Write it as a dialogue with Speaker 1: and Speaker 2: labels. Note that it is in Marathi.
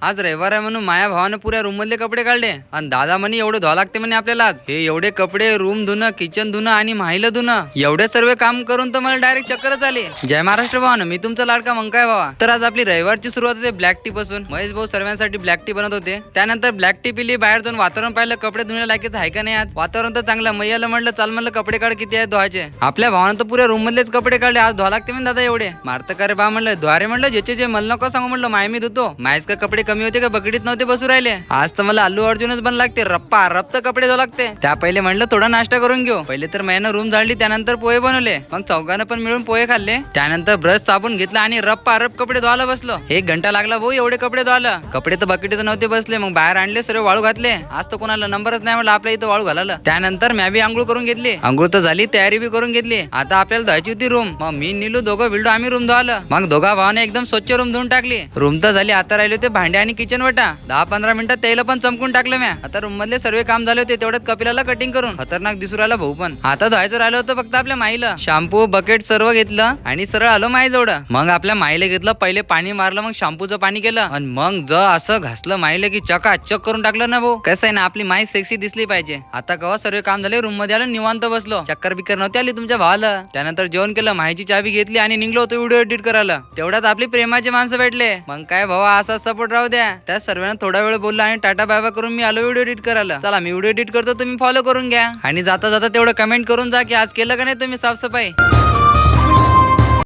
Speaker 1: आज रविवार आहे म्हणून माया भावानं पुऱ्या रूम मधले कपडे काढले आणि दादा म्हणे एवढे धुवा लागते म्हणे आपल्याला आज. हे एवढे कपडे, रूम धुणं, किचन धुणं आणि माहिलं धुणं, एवढे सर्व काम करून तर मला डायरेक्ट चक्करच आली. जय महाराष्ट्र भावानं, मी तुमचा लाडका मंकाय भावा. तर आज आपली रविवारची सुरुवात होते ब्लॅक टी पासून. महेश भाऊ सर्वांसाठी ब्लॅक टी बनवत होते. त्यानंतर ब्लॅक टी पिली, बाहेर जाऊन वातावरण पाहिलं, कपडे धुण्या लायकीच आहे का नाही. आज वातावरण तर चांगलं. मैयाला म्हणलं चाल म्हणलं कपडे काढ, किती आहे धुवायचे. आपल्या भावानं तर पुऱ्या रूम मधलेच कपडे काढले. आज धुवा लागते म्हणून दादा एवढे मारत का रे बा. म्हणलं धुवारे म्हणलं ज्याचे मला नको सांगू म्हणलं, माय मी धुतो. मायच का कपडे कमी होते का बकडीत नव्हते बसू राहिले. आज तर मला अल्लू अर्जुनच बन लागते. रप्पा रप्त कपडे धुवा लागते. त्या पहिले म्हणलं थोडा नाश्ता करून घेऊ. पहिले तर मैयानं रूम झाडली, त्यानंतर पोहे बनवले. मग चौघानं पण मिळून पोहे खाल्ले. त्यानंतर ब्रश साबून घेतला आणि रप्पा रप कपडे धुवायला बसलो. 1 घंटा लागला भाऊ एवढे कपडे धुवायला. कपडे तर बकेटीत नव्हते बसले. मग बाहेर आणले, सर्व वाळू घातले. आज तर कोणाला नंबरच नाही म्हणलं आपल्या इथं वाळू घालायला. त्यानंतर मी बी आंघोळ करून घेतली. आंघोळ तर झाली, तयारी बी करून घेतली. आता आपल्याला धुवायची होती रूम. मग मी नीलू दोघं विल्डो आम्ही रूम धुवायला. मग दोघा भावाने एकदम स्वच्छ रूम धुवून टाकली. रूम तर झाली. आता राहिले होते भांडे आणि किचन वटा. 10-15 मिनिटात त्याला पण चमकून टाकलं म्या. आता रूम मधले सर्व काम झाले होते. तेवढ्यात कपिलाला कटिंग करून खतरनाक दिसू राहिला भाऊ. पण आता धुवायचं राहिलं होतं फक्त आपल्या माईला. शॅम्पू बकेट सर्व घेतलं आणि सरळ आलो माई जवळ. मग आपल्या माईला घेतलं, पहिले पाणी मारलं, मग शॅम्पूचं पाणी केलं आणि मग असं घासलं माईला की चकाचक करून टाकलं ना भाऊ. कसं आहे ना, आपली माई सेक्सी दिसली पाहिजे. आता कवा सर्व काम झाले, रूम मध्ये आलं, निवांत बसलो. चक्कर बिक्कर नव्हती आली तुमच्या भावाला. त्यानंतर जेवण केलं, माईची चावी घेतली आणि निघलो होतो व्हिडिओ एडिट करायला. तेवढ्यात आपली प्रेमाचे माणसं भेटले. मग काय भावा, असा सपोर्ट राहू द्या. त्या सर्वांना थोडा वेळ बोलला आणि टाटा बाय करून मी आलो व्हिडिओ एडिट करायला. चला मी व्हिडिओ एडिट करतो, तुम्ही फॉलो करून घ्या आणि जाता जाता तेवढं कमेंट करून जा की आज केलं का नाही तुम्ही साफसफाई.